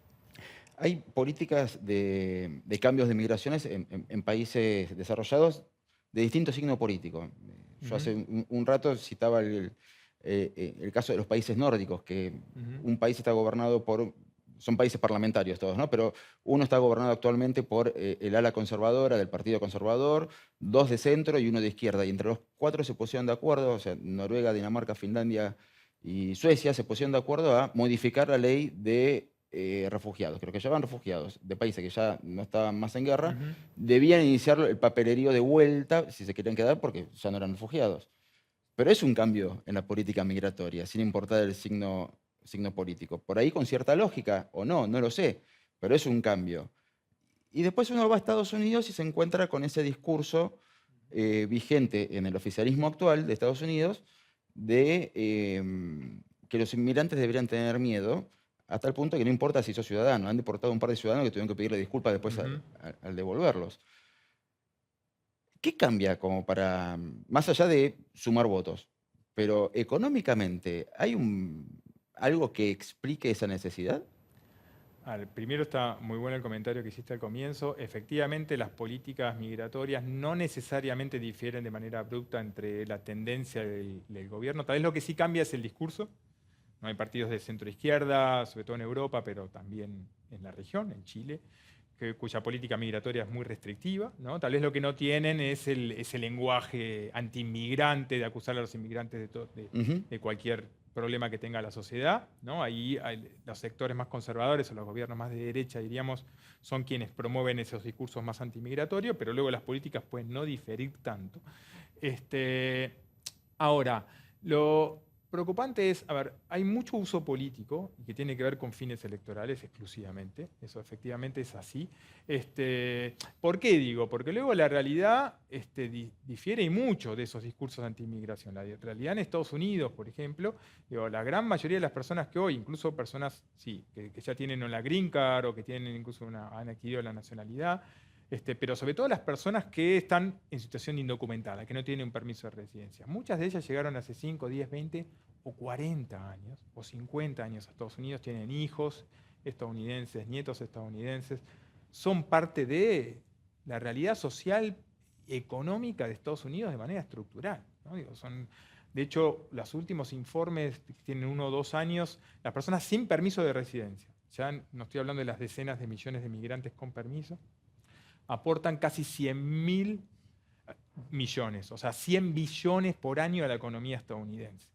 A: Hay políticas de cambios de migraciones en países desarrollados de distinto signo político. Yo hace un rato citaba el caso de los países nórdicos, que un país está gobernado son países parlamentarios todos, ¿no? Pero uno está gobernado actualmente por el ala conservadora del Partido Conservador, 2 de centro y 1 de izquierda. Y entre los 4 se pusieron de acuerdo, o sea, Noruega, Dinamarca, Finlandia y Suecia se pusieron de acuerdo a modificar la ley de refugiados. Creo que ya van refugiados de países que ya no estaban más en guerra, debían iniciar el papelerío de vuelta, si se querían quedar, porque ya no eran refugiados. Pero es un cambio en la política migratoria, sin importar el signo político. Por ahí con cierta lógica, o no lo sé, pero es un cambio. Y después uno va a Estados Unidos y se encuentra con ese discurso vigente en el oficialismo actual de Estados Unidos de que los inmigrantes deberían tener miedo, a tal punto que no importa si sos ciudadano. Han deportado un par de ciudadanos que tuvieron que pedirle disculpas después al devolverlos. ¿Qué cambia como para, más allá de sumar votos, pero económicamente, ¿hay algo que explique esa necesidad?
C: Primero está muy bueno el comentario que hiciste al comienzo. Efectivamente, las políticas migratorias no necesariamente difieren de manera abrupta entre la tendencia del gobierno. Tal vez lo que sí cambia es el discurso. No hay partidos de centro-izquierda, sobre todo en Europa, pero también en la región, en Chile, cuya política migratoria es muy restrictiva, ¿no? Tal vez lo que no tienen es ese lenguaje anti-inmigrante de acusar a los inmigrantes de cualquier problema que tenga la sociedad, ¿no? Ahí los sectores más conservadores o los gobiernos más de derecha, diríamos, son quienes promueven esos discursos más antimigratorios, pero luego las políticas pueden no diferir tanto. Ahora, lo preocupante es, hay mucho uso político y que tiene que ver con fines electorales exclusivamente, eso efectivamente es así. ¿Por qué digo? Porque luego la realidad difiere y mucho de esos discursos anti-inmigración. La realidad en Estados Unidos, por ejemplo, la gran mayoría de las personas que hoy, incluso personas que ya tienen la green card o que tienen incluso han adquirido la nacionalidad, pero sobre todo las personas que están en situación indocumentada, que no tienen un permiso de residencia. Muchas de ellas llegaron hace 5, 10, 20 o 40 años o 50 años a Estados Unidos, tienen hijos estadounidenses, nietos estadounidenses, son parte de la realidad social económica de Estados Unidos de manera estructural, ¿no? De hecho, los últimos informes que tienen 1 o 2 años, las personas sin permiso de residencia, ya no estoy hablando de las decenas de millones de migrantes con permiso, aportan casi 100.000 millones, o sea, 100 billones por año a la economía estadounidense.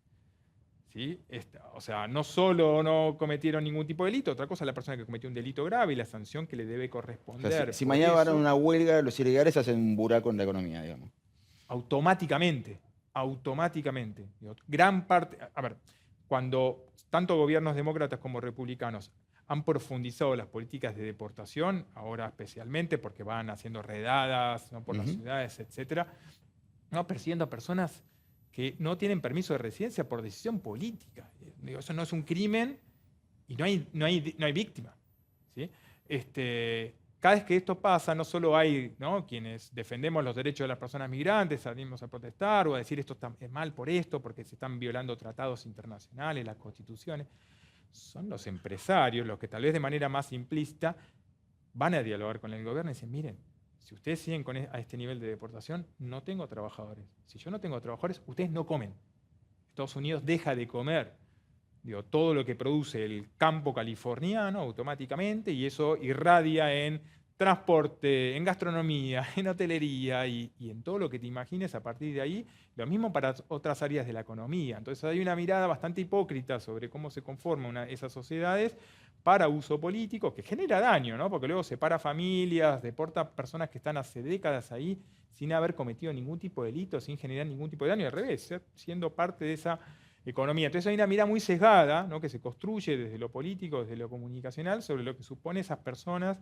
C: ¿Sí? O sea, no solo no cometieron ningún tipo de delito, otra cosa es la persona que cometió un delito grave y la sanción que le debe corresponder.
A: O sea, si mañana van a una huelga, los ilegales hacen un buraco en la economía, digamos.
C: Automáticamente. Gran parte, cuando tanto gobiernos demócratas como republicanos han profundizado las políticas de deportación, ahora especialmente porque van haciendo redadas, ¿no?, por las ciudades, etc., ¿no?, persiguiendo a personas que no tienen permiso de residencia por decisión política. Eso no es un crimen y no hay víctima, ¿sí? Cada vez que esto pasa, no solo hay, ¿no?, quienes defendemos los derechos de las personas migrantes, salimos a protestar o a decir esto es mal por esto, porque se están violando tratados internacionales, las constituciones, son los empresarios los que tal vez de manera más implícita van a dialogar con el gobierno y dicen, miren, si ustedes siguen a este nivel de deportación, no tengo trabajadores. Si yo no tengo trabajadores, ustedes no comen. Estados Unidos deja de comer todo lo que produce el campo californiano automáticamente y eso irradia en transporte, en gastronomía, en hotelería y en todo lo que te imagines a partir de ahí. Lo mismo para otras áreas de la economía. Entonces hay una mirada bastante hipócrita sobre cómo se conforman esas sociedades para uso político que genera daño, ¿no? Porque luego separa familias, deporta personas que están hace décadas ahí sin haber cometido ningún tipo de delito, sin generar ningún tipo de daño, al revés, siendo parte de esa economía. Entonces hay una mirada muy sesgada, ¿no? Que se construye desde lo político, desde lo comunicacional, sobre lo que supone esas personas.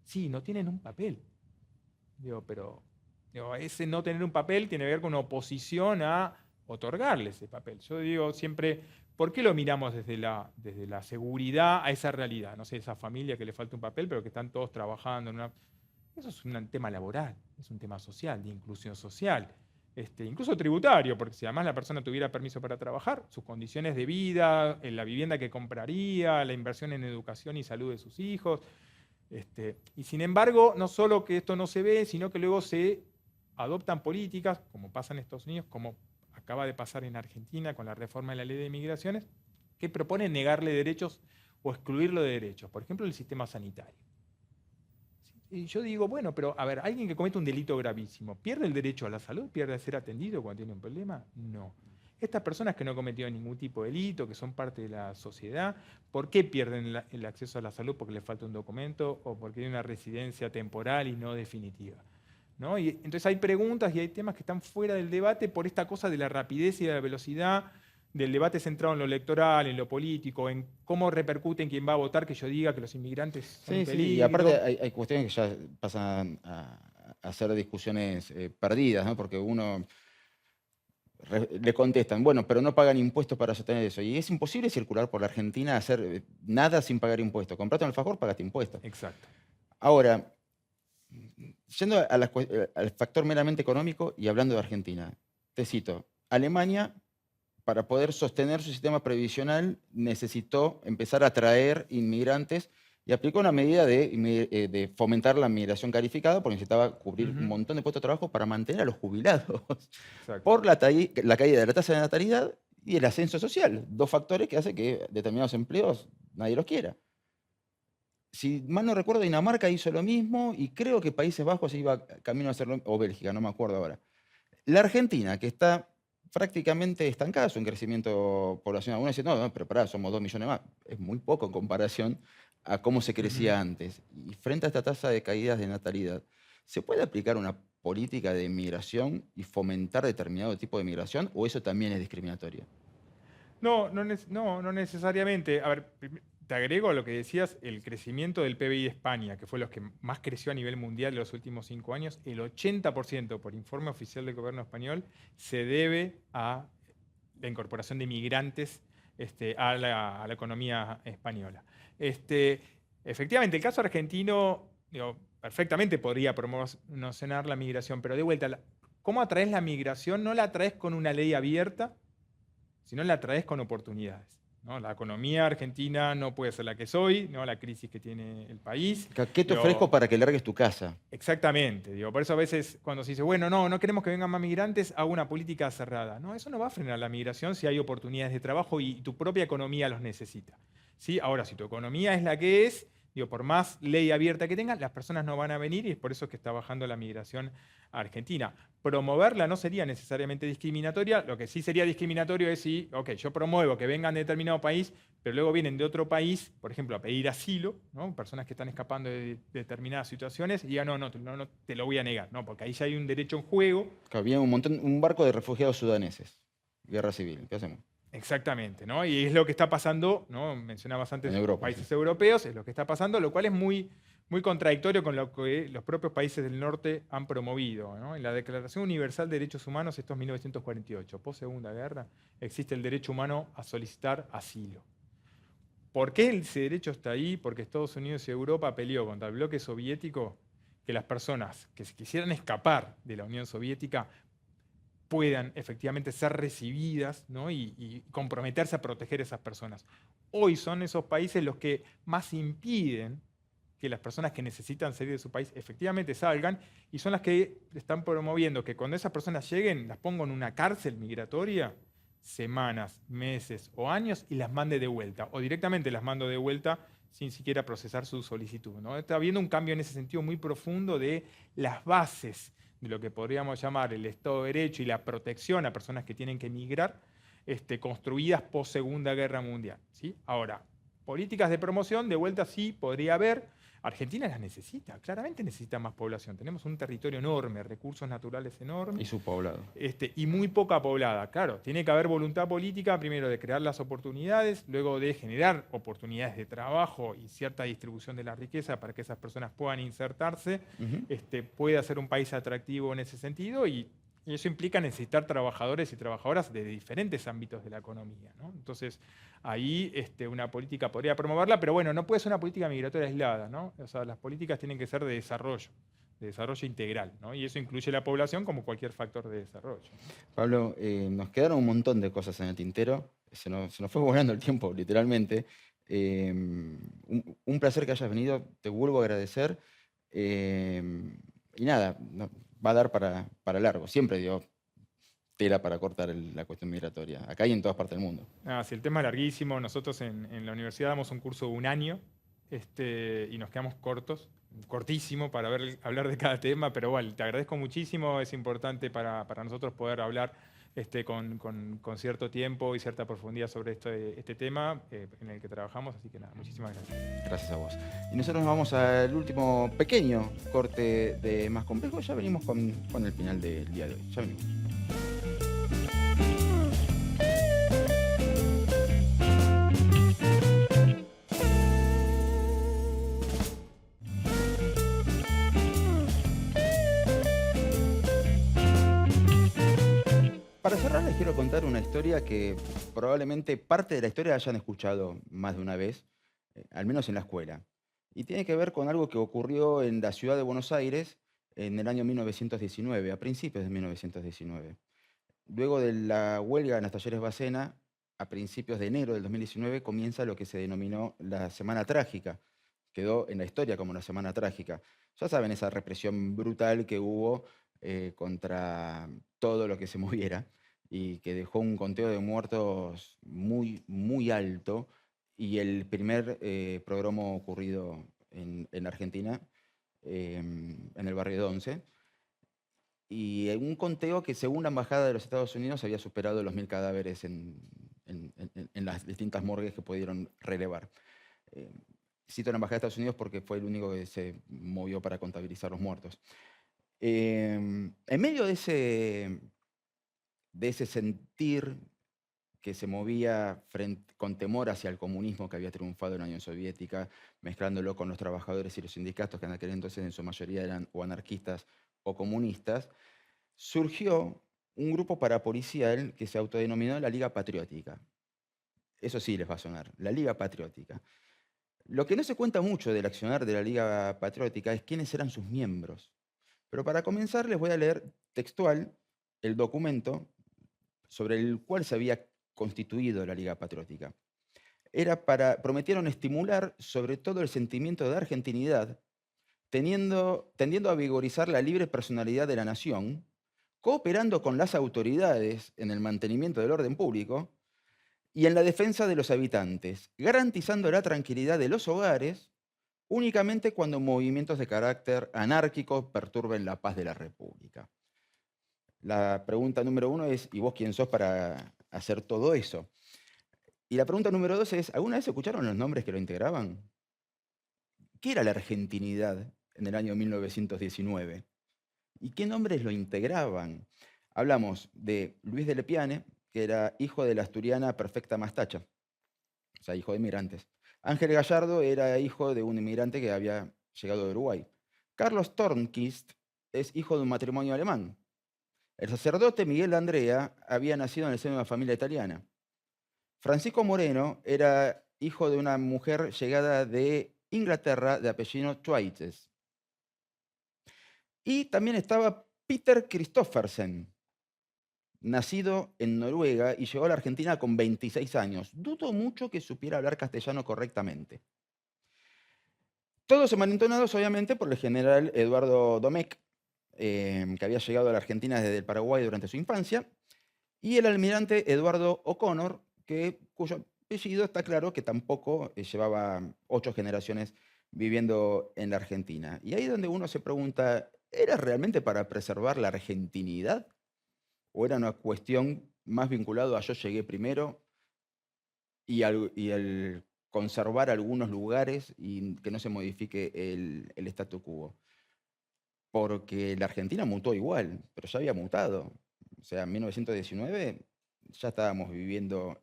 C: Sí, no tienen un papel. Pero ese no tener un papel tiene que ver con una oposición a otorgarle ese papel. Yo digo siempre, ¿por qué lo miramos desde la seguridad a esa realidad? No sé, esa familia que le falta un papel, pero que están todos trabajando en una... Eso es un tema laboral, es un tema social, de inclusión social. Incluso tributario, porque si además la persona tuviera permiso para trabajar, sus condiciones de vida, la vivienda que compraría, la inversión en educación y salud de sus hijos. Y sin embargo, no solo que esto no se ve, sino que luego se adoptan políticas, como pasa en Estados Unidos, como acaba de pasar en Argentina con la reforma de la ley de migraciones, que proponen negarle derechos o excluirlo de derechos. Por ejemplo, el sistema sanitario. Y yo digo, bueno, pero a ver, alguien que comete un delito gravísimo, ¿pierde el derecho a la salud? ¿Pierde a ser atendido cuando tiene un problema? No. Estas personas que no han cometido ningún tipo de delito, que son parte de la sociedad, ¿por qué pierden el acceso a la salud? Porque les falta un documento o porque hay una residencia temporal y no definitiva, ¿no? Y entonces hay preguntas y hay temas que están fuera del debate por esta cosa de la rapidez y de la velocidad del debate centrado en lo electoral, en lo político, en cómo repercute en quién va a votar que yo diga que los inmigrantes son un peligro.
A: Y aparte hay cuestiones que ya pasan a ser discusiones perdidas, ¿no? Porque uno le contestan, bueno, pero no pagan impuestos para sostener eso. Y es imposible circular por la Argentina, hacer nada sin pagar impuestos. Compraste un alfajor, pagaste impuestos.
C: Exacto.
A: Ahora, yendo al factor meramente económico y hablando de Argentina, te cito, Alemania, para poder sostener su sistema previsional, necesitó empezar a traer inmigrantes y aplicó una medida de fomentar la migración calificada porque necesitaba cubrir un montón de puestos de trabajo para mantener a los jubilados.
C: Exacto.
A: Por la caída de la tasa de natalidad y el ascenso social. Dos factores que hacen que determinados empleos nadie los quiera. Si mal no recuerdo, Dinamarca hizo lo mismo y creo que Países Bajos iba camino a hacerlo, o Bélgica, no me acuerdo ahora. La Argentina, que está prácticamente estancada su crecimiento poblacional. Uno dice, no, pero pará, somos 2 millones más. Es muy poco en comparación a cómo se crecía antes. Y frente a esta tasa de caídas de natalidad, ¿se puede aplicar una política de migración y fomentar determinado tipo de migración o eso también es discriminatorio?
C: No necesariamente. A ver, te agrego a lo que decías, el crecimiento del PBI de España, que fue los que más creció a nivel mundial en los últimos 5 años, el 80%, por informe oficial del gobierno español, se debe a la incorporación de migrantes a la economía española. Efectivamente, el caso argentino, perfectamente podría promocionar la migración, pero de vuelta, ¿cómo atraes la migración? No la atraes con una ley abierta, sino la atraes con oportunidades, ¿no? La economía argentina no puede ser la que es hoy, ¿no? La crisis que tiene el país.
A: ¿Qué te ofrezco para que largues tu casa?
C: Exactamente. Por eso a veces cuando se dice, bueno, no queremos que vengan más migrantes, hago una política cerrada. No, eso no va a frenar la migración si hay oportunidades de trabajo y tu propia economía los necesita. ¿Sí? Ahora, si tu economía es la que es, por más ley abierta que tengan, las personas no van a venir y es por eso que está bajando la migración a Argentina. Promoverla no sería necesariamente discriminatoria, lo que sí sería discriminatorio es si, yo promuevo que vengan de determinado país, pero luego vienen de otro país, por ejemplo, a pedir asilo, ¿no? Personas que están escapando de determinadas situaciones, y digan, no, te lo voy a negar, ¿no? Porque ahí ya hay un derecho en juego.
A: Había un barco de refugiados sudaneses, guerra civil, ¿qué hacemos?
C: Exactamente, ¿no? Y es lo que está pasando, ¿no? Mencionabas antes
A: Europa,
C: países europeos, es lo que está pasando, lo cual es muy, muy contradictorio con lo que los propios países del norte han promovido, ¿no? En la Declaración Universal de Derechos Humanos, esto es 1948, post Segunda Guerra, existe el derecho humano a solicitar asilo. ¿Por qué ese derecho está ahí? Porque Estados Unidos y Europa peleó contra el bloque soviético que las personas que se quisieran escapar de la Unión Soviética puedan efectivamente ser recibidas, ¿no? y comprometerse a proteger a esas personas. Hoy son esos países los que más impiden que las personas que necesitan salir de su país efectivamente salgan, y son las que están promoviendo que cuando esas personas lleguen las pongan en una cárcel migratoria semanas, meses o años y las mande de vuelta, o directamente las mando de vuelta sin siquiera procesar su solicitud, ¿no? Está habiendo un cambio en ese sentido muy profundo de las bases de lo que podríamos llamar el Estado de Derecho y la protección a personas que tienen que emigrar, construidas post Segunda Guerra Mundial, ¿sí? Ahora, políticas de promoción, de vuelta sí podría haber. Argentina las necesita, claramente necesita más población. Tenemos un territorio enorme, recursos naturales enormes.
A: Y subpoblado.
C: Y muy poca poblada. Claro, tiene que haber voluntad política, primero de crear las oportunidades, luego de generar oportunidades de trabajo y cierta distribución de la riqueza para que esas personas puedan insertarse, pueda ser un país atractivo en ese sentido, y eso implica necesitar trabajadores y trabajadoras de diferentes ámbitos de la economía, ¿no? Entonces, ahí una política podría promoverla, pero bueno, no puede ser una política migratoria aislada, ¿no? O sea, las políticas tienen que ser de desarrollo integral, ¿no? Y eso incluye la población como cualquier factor de desarrollo.
A: Pablo, nos quedaron un montón de cosas en el tintero. Se nos fue volando el tiempo, literalmente. Un placer que hayas venido, te vuelvo a agradecer. Y nada, va a dar para largo. Siempre dio tela para cortar la cuestión migratoria, acá y en todas partes del mundo.
C: Si el tema es larguísimo, nosotros en la universidad damos un curso de un año y nos quedamos cortísimo para hablar de cada tema, pero bueno, te agradezco muchísimo, es importante para nosotros poder hablar con cierto tiempo y cierta profundidad sobre este tema en el que trabajamos, así que nada, muchísimas gracias.
A: Gracias a vos. Y nosotros nos vamos al último pequeño corte de Más Complejo, ya venimos con el final del día de hoy, ya venimos. Para cerrar les quiero contar una historia que probablemente parte de la historia hayan escuchado más de una vez, al menos en la escuela. Y tiene que ver con algo que ocurrió en la ciudad de Buenos Aires en el año 1919, a principios de 1919. Luego de la huelga en los talleres Bacena, a principios de enero del 2019 comienza lo que se denominó la Semana Trágica. Quedó en la historia como la Semana Trágica. Ya saben, esa represión brutal que hubo contra todo lo que se moviera y que dejó un conteo de muertos muy, muy alto, y el primer pogromo ocurrido en Argentina, en el barrio de Once, y un conteo que según la Embajada de los Estados Unidos había superado los 1000 cadáveres en las distintas morgues que pudieron relevar. Cito a la Embajada de Estados Unidos porque fue el único que se movió para contabilizar los muertos. En medio de ese sentir que se movía con temor hacia el comunismo que había triunfado en la Unión Soviética, mezclándolo con los trabajadores y los sindicatos, que en aquel entonces en su mayoría eran o anarquistas o comunistas, surgió un grupo parapolicial que se autodenominó la Liga Patriótica. Eso sí les va a sonar, la Liga Patriótica. Lo que no se cuenta mucho del accionar de la Liga Patriótica es quiénes eran sus miembros. Pero para comenzar les voy a leer textual el documento sobre el cual se había constituido la Liga Patriótica. Prometieron estimular sobre todo el sentimiento de argentinidad, tendiendo a vigorizar la libre personalidad de la nación, cooperando con las autoridades en el mantenimiento del orden público y en la defensa de los habitantes, garantizando la tranquilidad de los hogares únicamente cuando movimientos de carácter anárquico perturben la paz de la República. La pregunta número 1 es, ¿y vos quién sos para hacer todo eso? Y la pregunta número 2 es, ¿alguna vez escucharon los nombres que lo integraban? ¿Qué era la argentinidad en el año 1919? ¿Y qué nombres lo integraban? Hablamos de Luis de Lepiane, que era hijo de la asturiana Perfecta Mastacha, o sea, hijo de inmigrantes. Ángel Gallardo era hijo de un inmigrante que había llegado de Uruguay. Carlos Tornquist es hijo de un matrimonio alemán. El sacerdote Miguel Andrea había nacido en el seno de una familia italiana. Francisco Moreno era hijo de una mujer llegada de Inglaterra de apellido Schweitzer. Y también estaba Peter Christoffersen, nacido en Noruega y llegó a la Argentina con 26 años. Dudo mucho que supiera hablar castellano correctamente. Todos malentonados, obviamente, por el general Eduardo Domecq, que había llegado a la Argentina desde el Paraguay durante su infancia, y el almirante Eduardo O'Connor, cuyo apellido está claro que tampoco llevaba 8 generaciones viviendo en la Argentina. Y ahí es donde uno se pregunta, ¿era realmente para preservar la argentinidad? ¿O era una cuestión más vinculada a yo llegué primero y el conservar algunos lugares y que no se modifique el statu quo? Porque la Argentina mutó igual, pero ya había mutado. O sea, en 1919 ya estábamos viviendo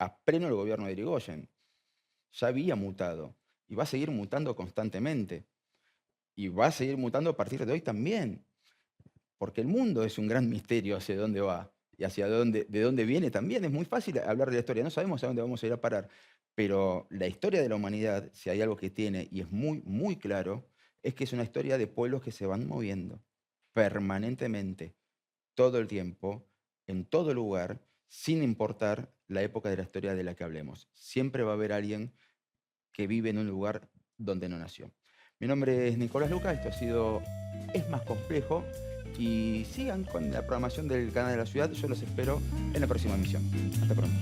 A: a pleno el gobierno de Irigoyen. Ya había mutado y va a seguir mutando constantemente. Y va a seguir mutando a partir de hoy también. Porque el mundo es un gran misterio hacia dónde va y de dónde viene también. Es muy fácil hablar de la historia, no sabemos a dónde vamos a ir a parar. Pero la historia de la humanidad, si hay algo que tiene y es muy, muy claro, es que es una historia de pueblos que se van moviendo permanentemente, todo el tiempo, en todo lugar, sin importar la época de la historia de la que hablemos. Siempre va a haber alguien que vive en un lugar donde no nació. Mi nombre es Nicolás Luca, esto ha sido Es Más Complejo, y sigan con la programación del Canal de la Ciudad. Yo los espero en la próxima emisión. Hasta pronto.